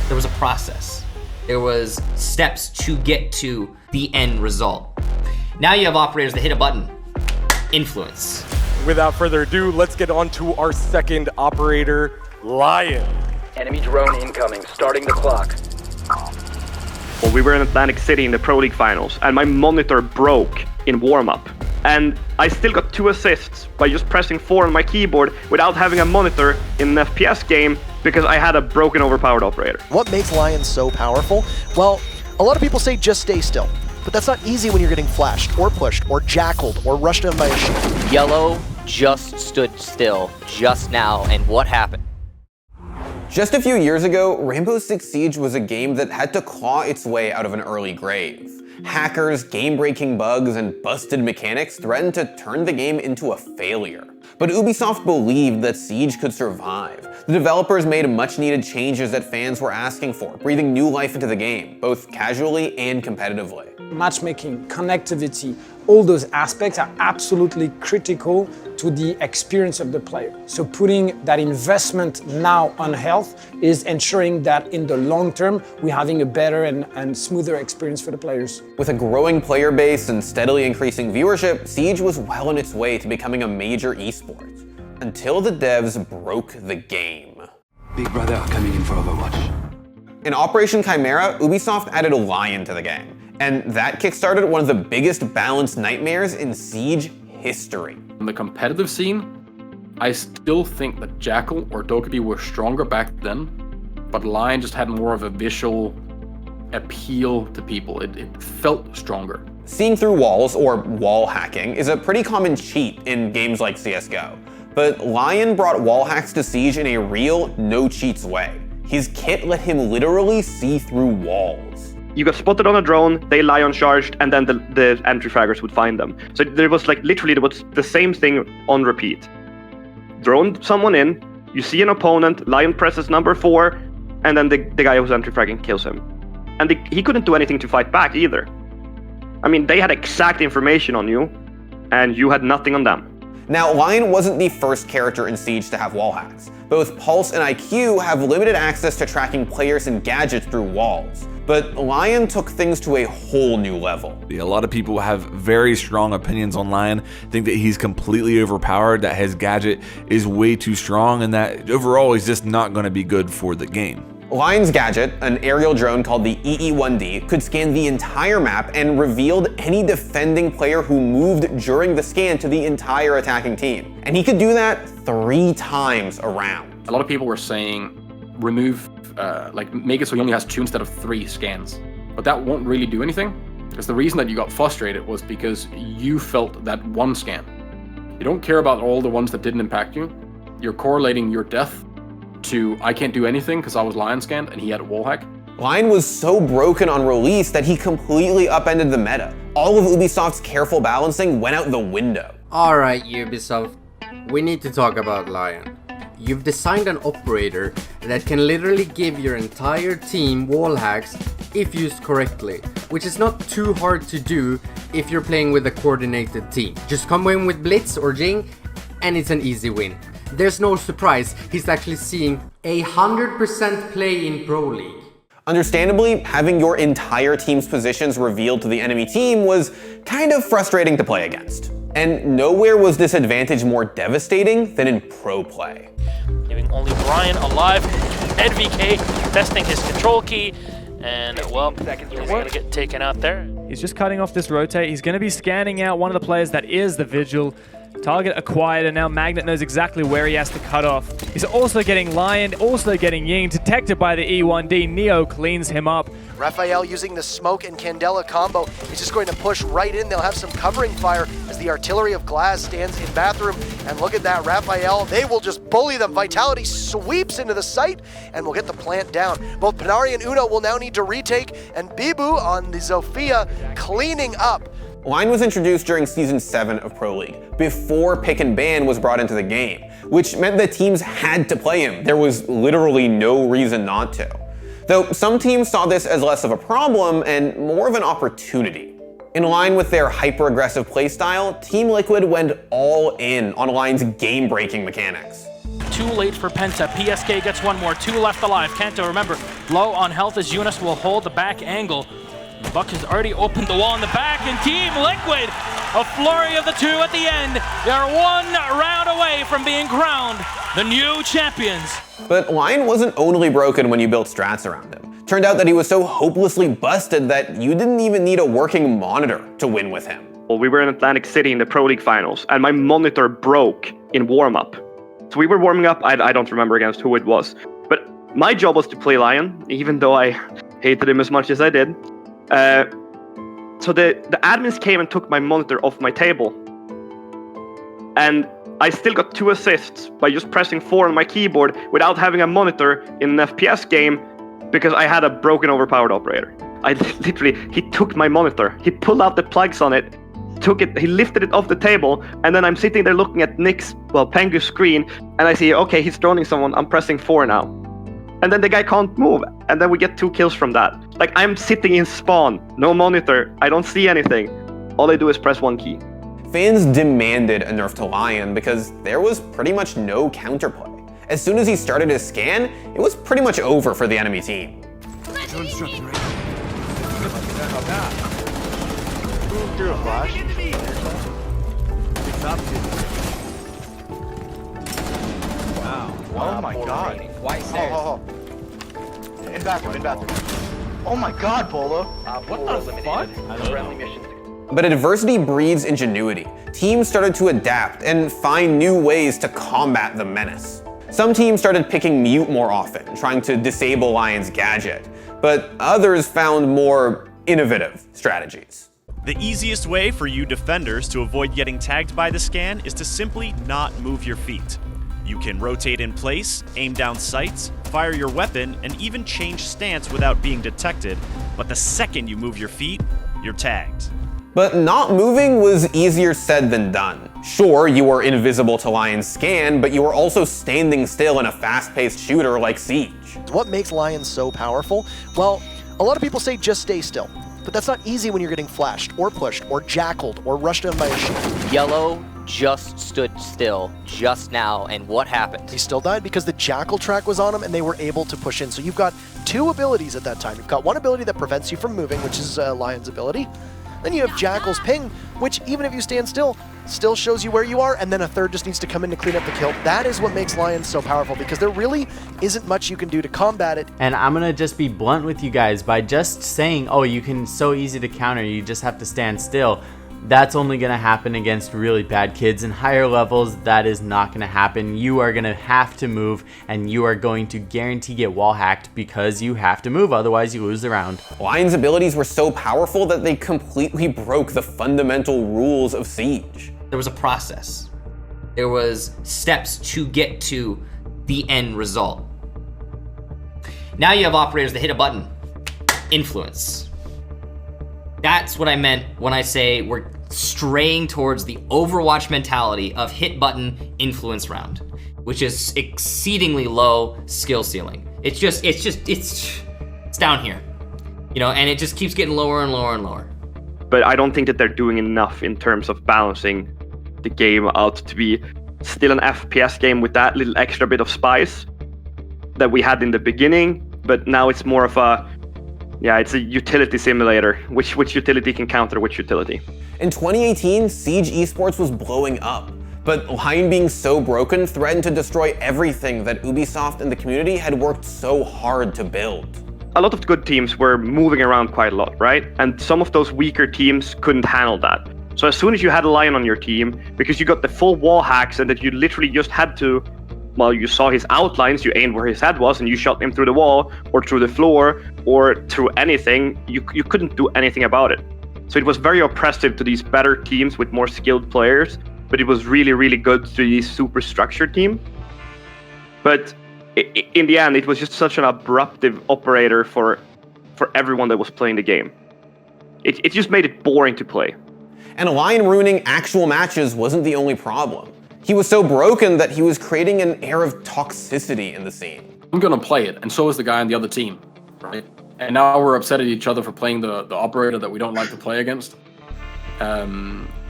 There was a process. There was steps to get to the end result. Now you have operators that hit a button. Influence. Without further ado, let's get on to our second operator, Lion. Enemy drone incoming, starting the clock. Well, we were in Atlantic City in the Pro League finals, and my monitor broke in warm-up. And I still got 2 assists by just pressing 4 on my keyboard without having a monitor in an FPS game because I had a broken, overpowered operator. What makes Lion so powerful? Well, a lot of people say just stay still. But that's not easy when you're getting flashed, or pushed, or jackaled, or rushed down by a shield. Yellow just stood still just now, and what happened? Just a few years ago, Rainbow Six Siege was a game that had to claw its way out of an early grave. Hackers, game-breaking bugs, and busted mechanics threatened to turn the game into a failure. But Ubisoft believed that Siege could survive. The developers made much-needed changes that fans were asking for, breathing new life into the game, both casually and competitively. Matchmaking, connectivity, all those aspects are absolutely critical to the experience of the player. So putting that investment now on health is ensuring that in the long term, we're having a better and smoother experience for the players. With a growing player base and steadily increasing viewership, Siege was well on its way to becoming a major esports, until the devs broke the game. Big Brother coming in for Overwatch. In Operation Chimera, Ubisoft added a Lion to the game, and that kickstarted one of the biggest balance nightmares in Siege history. In the competitive scene, I still think that Jackal or Dokkaebi were stronger back then, but Lion just had more of a visual appeal to people. It felt stronger. Seeing through walls, or wall hacking, is a pretty common cheat in games like CSGO. But Lion brought wall hacks to Siege in a real, no-cheats way. His kit let him literally see through walls. You got spotted on a drone, they Lion charged, and then the entry fraggers would find them. So there was literally the same thing on repeat. Drone someone in, you see an opponent, Lion presses number 4, and then the guy who's entry fragging kills him. And he couldn't do anything to fight back either. I mean, they had exact information on you, and you had nothing on them. Now, Lion wasn't the first character in Siege to have wall hacks. Both Pulse and IQ have limited access to tracking players and gadgets through walls. But Lion took things to a whole new level. A lot of people have very strong opinions on Lion, think that he's completely overpowered, that his gadget is way too strong, and that overall he's just not going to be good for the game. Lion's gadget, an aerial drone called the EE-1D, could scan the entire map and revealed any defending player who moved during the scan to the entire attacking team. And he could do that 3 times around. A lot of people were saying, remove, make it so he only has 2 instead of 3 scans. But that won't really do anything, because the reason that you got frustrated was because you felt that 1 scan. You don't care about all the ones that didn't impact you. You're correlating your death to I can't do anything because I was Lion scanned and he had a wall hack. Lion was so broken on release that he completely upended the meta. All of Ubisoft's careful balancing went out the window. Alright Ubisoft, we need to talk about Lion. You've designed an operator that can literally give your entire team wall hacks if used correctly, which is not too hard to do if you're playing with a coordinated team. Just combo in with Blitz or Jing and it's an easy win. There's no surprise, he's actually seeing 100% play in Pro League. Understandably, having your entire team's positions revealed to the enemy team was kind of frustrating to play against. And nowhere was this advantage more devastating than in pro play. Leaving only Brian alive, NVK testing his control key, and well, he's gonna get taken out there. He's just cutting off this rotate. He's gonna be scanning out one of the players that is the Vigil. Target acquired, and now Magnet knows exactly where he has to cut off. He's also getting Lion, also getting Ying, detected by the E1D. Neo cleans him up. Raphael using the smoke and Candela combo is just going to push right in. They'll have some covering fire as the artillery of glass stands in bathroom. And look at that, Raphael, they will just bully them. Vitality sweeps into the site and will get the plant down. Both Panari and Uno will now need to retake, and Bibu on the Zofia cleaning up. Lion was introduced during Season 7 of Pro League, before Pick and Ban was brought into the game, which meant that teams had to play him. There was literally no reason not to. Though some teams saw this as less of a problem and more of an opportunity. In line with their hyper-aggressive playstyle, Team Liquid went all in on Lion's game-breaking mechanics. too late for Penta. PSK gets one more, 2 left alive. Kanto, remember, low on health as Eunice will hold the back angle. Buck has already opened the wall in the back, and Team Liquid, a flurry of the 2 at the end. They're 1 round away from being crowned the new champions. But Lion wasn't only broken when you built strats around him. Turned out that he was so hopelessly busted that you didn't even need a working monitor to win with him. Well, we were in Atlantic City in the Pro League finals, and my monitor broke in warm-up. So we were warming up, I don't remember against who it was. But my job was to play Lion, even though I hated him as much as I did. So the admins came and took my monitor off my table. And I still got 2 assists by just pressing 4 on my keyboard without having a monitor in an FPS game because I had a broken, overpowered operator. He took my monitor. He pulled out the plugs on it, took it, he lifted it off the table, and then I'm sitting there looking at Nick's, Pengu's screen, and I see, okay, he's droning someone, I'm pressing 4 now. And then the guy can't move, and then we get 2 kills from that. Like, I'm sitting in spawn, no monitor, I don't see anything. All I do is press 1 key. Fans demanded a nerf to Lion because there was pretty much no counterplay. As soon as he started his scan, it was pretty much over for the enemy team. Through a flash. Wow. Oh my god. White stairs. In bathroom. Oh my god, Bolo. What the fuck? But adversity breeds ingenuity. Teams started to adapt and find new ways to combat the menace. Some teams started picking mute more often, trying to disable Lion's gadget, but others found more innovative strategies. The easiest way for you defenders to avoid getting tagged by the scan is to simply not move your feet. You can rotate in place, aim down sights, fire your weapon, and even change stance without being detected, but the second you move your feet, you're tagged. But not moving was easier said than done. Sure, you were invisible to Lion's scan, but you were also standing still in a fast-paced shooter like Siege. What makes Lion so powerful? Well, a lot of people say just stay still. But that's not easy when you're getting flashed, or pushed, or jackaled, or rushed down by a shield. Yellow just stood still just now, and what happened? He still died because the jackal track was on him and they were able to push in. So you've got 2 abilities at that time. You've got one ability that prevents you from moving, which is Lion's ability. Then you have Jackal's ping, which even if you stand still shows you where you are, and then a third just needs to come in to clean up the kill. That is what makes Lion so powerful, because there really isn't much you can do to combat it. And I'm gonna just be blunt with you guys by just saying, oh, you can so easy to counter, you just have to stand still. That's only gonna happen against really bad kids. In higher levels, that is not gonna happen. You are gonna have to move, and you are going to guarantee get wall hacked because you have to move, otherwise you lose the round. Lion's abilities were so powerful that they completely broke the fundamental rules of Siege. There was a process. There was steps to get to the end result. Now you have operators that hit a button. Influence. That's what I meant when I say we're straying towards the Overwatch mentality of hit button influence round, which is exceedingly low skill ceiling. It's down here, you know, and it just keeps getting lower and lower and lower. But I don't think that they're doing enough in terms of balancing the game out to be still an FPS game with that little extra bit of spice that we had in the beginning, but now it's more of it's a utility simulator. Which utility can counter which utility? In 2018, Siege esports was blowing up, but Lion being so broken threatened to destroy everything that Ubisoft and the community had worked so hard to build. A lot of good teams were moving around quite a lot, right? And some of those weaker teams couldn't handle that. So as soon as you had a Lion on your team, because you got the full wall hacks and that you literally just had to, well, you saw his outlines, you aimed where his head was, and you shot him through the wall, or through the floor, or through anything, you couldn't do anything about it. So it was very oppressive to these better teams with more skilled players, but it was really, really good to these super structured teams. But in the end, it was just such an abruptive operator for everyone that was playing the game. It just made it boring to play. And Lion ruining actual matches wasn't the only problem. He was so broken that he was creating an air of toxicity in the scene. I'm gonna play it, and so is the guy on the other team, right? And now we're upset at each other for playing the operator that we don't like to play against.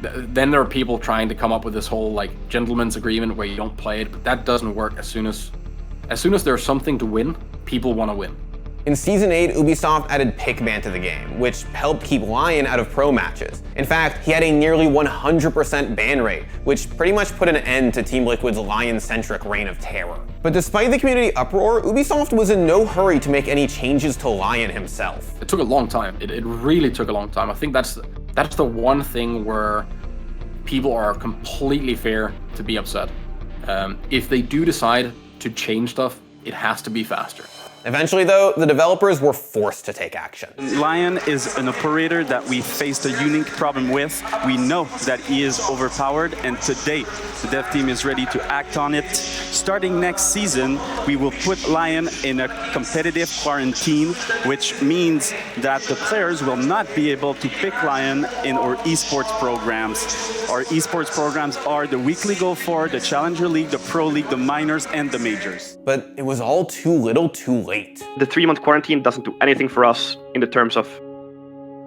then there are people trying to come up with this whole like gentleman's agreement where you don't play it, but that doesn't work. As soon as there's something to win, people want to win. In Season 8, Ubisoft added Pickman to the game, which helped keep Lion out of pro matches. In fact, he had a nearly 100% ban rate, which pretty much put an end to Team Liquid's Lion-centric reign of terror. But despite the community uproar, Ubisoft was in no hurry to make any changes to Lion himself. It took a long time. It really took a long time. I think that's the one thing where people are completely fair to be upset. If they do decide to change stuff, it has to be faster. Eventually, though, the developers were forced to take action. Lion is an operator that we faced a unique problem with. We know that he is overpowered, and to date, the dev team is ready to act on it. Starting next season, we will put Lion in a competitive quarantine, which means that the players will not be able to pick Lion in our esports programs. Our esports programs are the Weekly Go 4, the Challenger League, the Pro League, the Minors, and the Majors. But it was all too little too late. The 3-month quarantine doesn't do anything for us in the terms of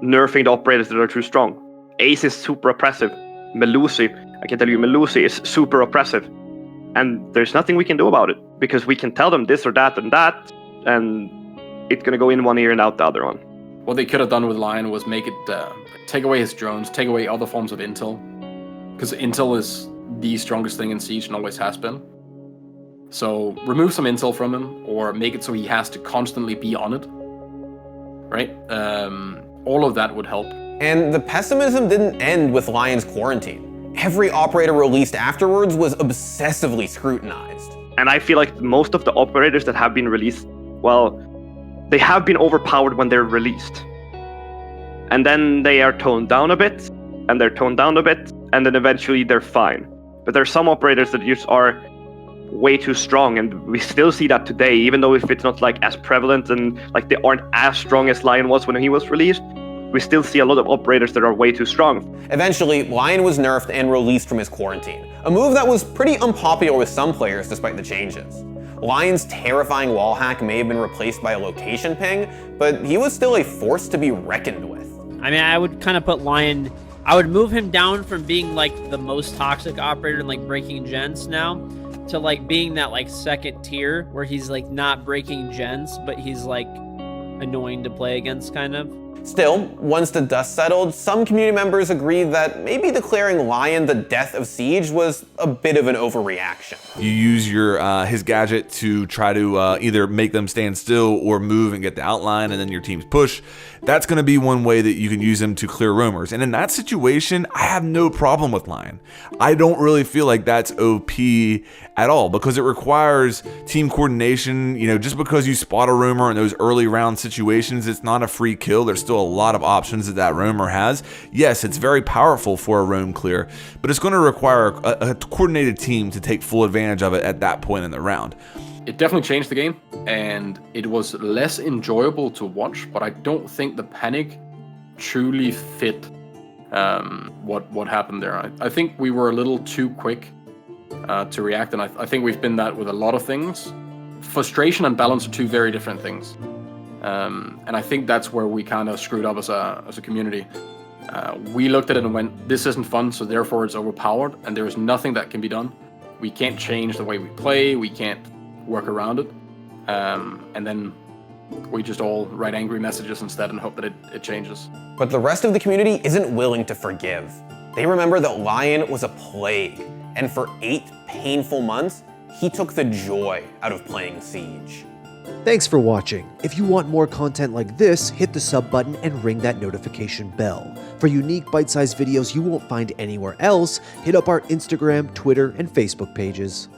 nerfing the operators that are too strong. Ace is super oppressive. Melusi, I can tell you, Melusi is super oppressive. And there's nothing we can do about it, because we can tell them this or that, and it's gonna go in one ear and out the other one. What they could have done with Lion was make it, take away his drones, take away other forms of intel. Because intel is the strongest thing in Siege and always has been. So remove some intel from him, or make it so he has to constantly be on it, right? All of that would help. And the pessimism didn't end with Lion's quarantine. Every operator released afterwards was obsessively scrutinized. And I feel like most of the operators that have been released, well, they have been overpowered when they're released. And then they are toned down a bit, and they're toned down a bit, and then eventually they're fine. But there are some operators that just are way too strong, and we still see that today, even though if it's not like as prevalent and like they aren't as strong as Lion was when he was released, we still see a lot of operators that are way too strong. Eventually, Lion was nerfed and released from his quarantine, a move that was pretty unpopular with some players despite the changes. Lion's terrifying wall hack may have been replaced by a location ping, but he was still a force to be reckoned with. I mean, I would kind of put Lion, I would move him down from being like the most toxic operator in like breaking gens now, to like being that like second tier where he's like not breaking gens, but he's like annoying to play against kind of. Still, once the dust settled, some community members agreed that maybe declaring Lion the death of Siege was a bit of an overreaction. You use your his gadget to try to either make them stand still or move and get the outline, and then your team's push. That's going to be one way that you can use him to clear rumors. And in that situation, I have no problem with Lion. I don't really feel like that's OP at all, because it requires team coordination. You know, just because you spot a rumor in those early round situations, it's not a free kill. There's still a lot of options that rumor has. Yes, it's very powerful for a roam clear, but it's going to require a coordinated team to take full advantage of it at that point in the round. It definitely changed the game, and it was less enjoyable to watch, but I don't think the panic truly fit what happened there. I think we were a little too quick to react, and I think we've been that with a lot of things. Frustration and balance are two very different things. And I think that's where we kind of screwed up as a community. We looked at it and went, this isn't fun, so therefore it's overpowered, and there is nothing that can be done. We can't change the way we play, we can't work around it. And then we just all write angry messages instead and hope that it changes. But the rest of the community isn't willing to forgive. They remember that Lion was a plague, and for 8 painful months, he took the joy out of playing Siege. Thanks for watching. If you want more content like this, hit the sub button and ring that notification bell. For unique bite-sized videos you won't find anywhere else, hit up our Instagram, Twitter, and Facebook pages.